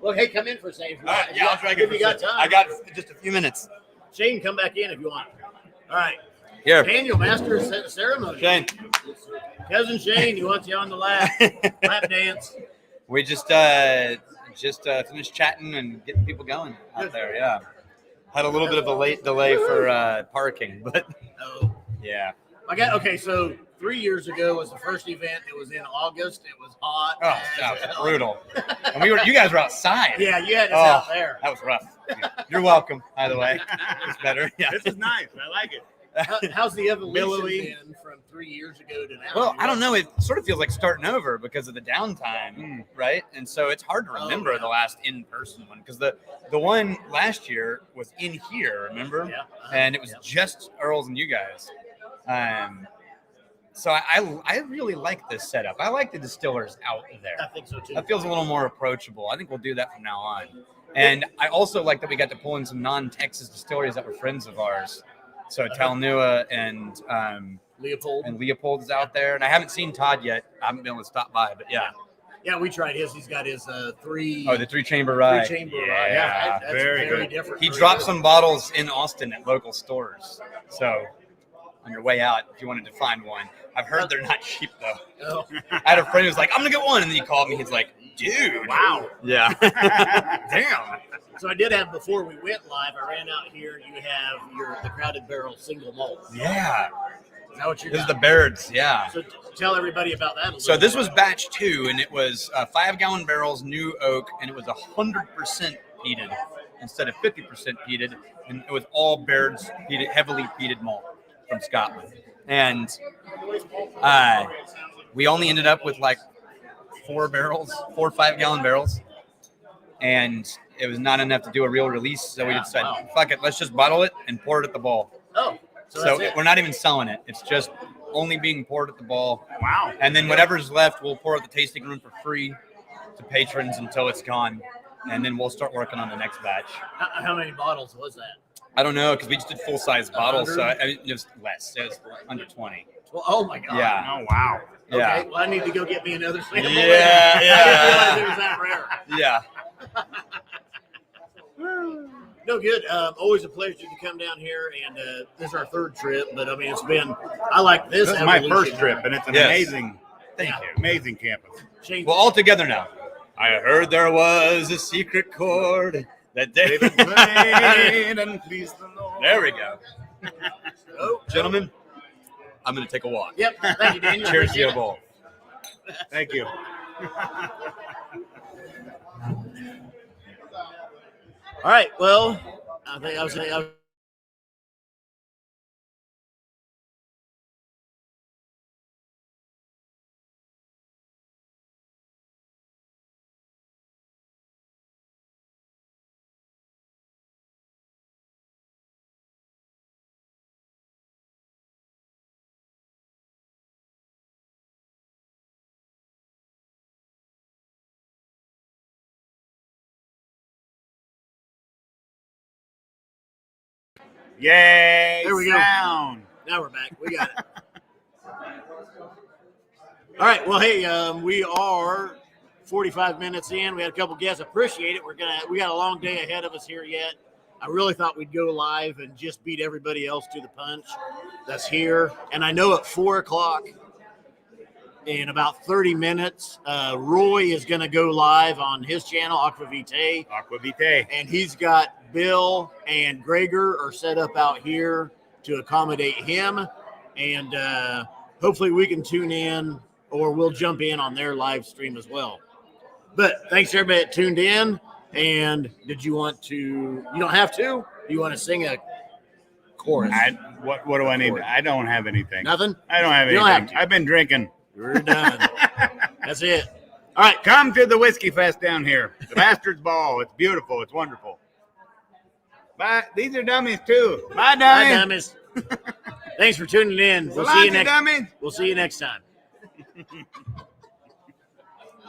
Speaker 1: Well, hey, come in for a second.
Speaker 8: All right, yeah, I'll drag it.
Speaker 1: If you got time.
Speaker 8: I got just a few minutes.
Speaker 1: Shane, come back in if you want. All right.
Speaker 8: Here,
Speaker 1: Daniel, master of ceremony.
Speaker 8: Shane.
Speaker 1: Cousin Shane, he wants you on the lap dance.
Speaker 8: We just finished chatting and getting people going out there. Yeah, had a little bit of a late delay for parking, but
Speaker 1: Oh,
Speaker 8: yeah.
Speaker 1: okay. So 3 years ago was the first event. It was in August. It was hot.
Speaker 8: Oh, that was brutal. And you guys were outside.
Speaker 1: Yeah, you had us
Speaker 8: Oh,
Speaker 1: out there.
Speaker 8: that was rough. You're welcome, by the way. It's better. Yeah.
Speaker 3: This is nice. I like it.
Speaker 1: How's the evolution
Speaker 3: Billowy.
Speaker 1: been from 3 years ago to now?
Speaker 8: Well, I don't know. It sort of feels like starting over because of the downtime, right? And so it's hard to remember the last in-person one because the one last year was in here, remember?
Speaker 1: Yeah.
Speaker 8: And it was just Earls and you guys. So I really like this setup. I like the distillers out
Speaker 1: I
Speaker 8: there.
Speaker 1: think so too.
Speaker 8: That feels a little more approachable. I think we'll do that from now on. And I also like that we got to pull in some non-Texas distilleries that were friends of ours. So Talnua and Leopold is out there. And I haven't seen Todd yet. I haven't been able to stop by, but yeah.
Speaker 1: Yeah, we tried his. He's got his three.
Speaker 8: Oh, the three-chamber rye.
Speaker 1: Three-chamber rye. Yeah, that's
Speaker 3: very
Speaker 1: very
Speaker 3: good.
Speaker 1: different.
Speaker 8: He
Speaker 1: Very
Speaker 8: dropped
Speaker 1: good.
Speaker 8: some bottles in Austin at local stores. So on your way out, if you wanted to find one. I've heard they're not cheap, though.
Speaker 1: Oh.
Speaker 8: I had a friend who was like, I'm going to get one. And then he called me. He's like, dude.
Speaker 1: Wow.
Speaker 8: Yeah. Damn.
Speaker 1: So I did have, before we went live, I ran out here. You have the Crowded Barrel single malt.
Speaker 8: Yeah.
Speaker 1: Is that what you
Speaker 8: This is
Speaker 1: got?
Speaker 8: the Bairds. Yeah.
Speaker 1: So tell everybody about that.
Speaker 8: So this was batch 2, and it was 5-gallon barrels, new oak, and it was 100% peated instead of 50% peated, and it was all Baird's peated, heavily peated malt from Scotland. And we only ended up with like 4 or 5-gallon barrels, and it was not enough to do a real release, so we decided, fuck it, let's just bottle it and pour it at the ball.
Speaker 1: Oh, so
Speaker 8: So
Speaker 1: that's it.
Speaker 8: we're not even selling it. It's just only being poured at the ball.
Speaker 1: Wow.
Speaker 8: And then whatever's left, we'll pour at the tasting room for free to patrons until it's gone. And then we'll start working on the next batch.
Speaker 1: How many bottles was that?
Speaker 8: I don't know, because we just did full-size bottles, so
Speaker 1: 100?
Speaker 8: it was less. It was under 20.
Speaker 1: Well, oh my God.
Speaker 8: Yeah.
Speaker 3: Oh, wow.
Speaker 1: Okay.
Speaker 8: Yeah.
Speaker 1: Well, I need to go get me another sample.
Speaker 8: Yeah,
Speaker 1: I
Speaker 8: yeah.
Speaker 1: didn't realize it was that rare.
Speaker 8: Yeah.
Speaker 1: No, good. Always a pleasure to come down here, and this is our 3rd trip. But I mean, I like this.
Speaker 3: This is my
Speaker 1: evolution.
Speaker 3: first trip, and it's an
Speaker 8: Yes.
Speaker 3: amazing,
Speaker 8: Thank you.
Speaker 3: amazing campus.
Speaker 1: Shane,
Speaker 8: Well, all together now. I heard there was a secret chord that David
Speaker 3: Played and pleased the Lord.
Speaker 8: There we go.
Speaker 1: oh,
Speaker 8: Gentlemen, I'm going to take a walk.
Speaker 1: Yep. Thank you, Daniel.
Speaker 8: Cheers to
Speaker 1: Appreciate
Speaker 8: you
Speaker 1: it.
Speaker 8: both.
Speaker 3: Thank you.
Speaker 1: All right. Well, I think I was
Speaker 6: Yay!
Speaker 1: There we go.
Speaker 6: Sound.
Speaker 1: Now we're back. We got it. All right. Well, hey, we are 45 minutes in. We had a couple guests. Appreciate it. We got a long day ahead of us here yet. I really thought we'd go live and just beat everybody else to the punch that's here. And I know at 4:00 in about 30 minutes, Roy is going to go live on his channel, Aquavitae.
Speaker 6: Aquavitae.
Speaker 1: And he's got Bill and Gregor are set up out here to accommodate him. And hopefully we can tune in or we'll jump in on their live stream as well. But thanks to everybody that tuned in. And did you want to, you don't have to, do you want to sing a chorus?
Speaker 6: What do I need? I don't have anything.
Speaker 1: Nothing?
Speaker 6: I don't have
Speaker 1: You
Speaker 6: anything.
Speaker 1: don't have to.
Speaker 6: I've been drinking.
Speaker 1: We're done. That's it. All right.
Speaker 6: Come to the Whiskey Fest down here. The Bastard's Ball. It's beautiful. It's wonderful. Bye. These are dummies too. Bye,
Speaker 1: Bye,
Speaker 6: dummies.
Speaker 1: dummies. Thanks for tuning in.
Speaker 6: We'll see you next. Dummies.
Speaker 1: We'll see you next time.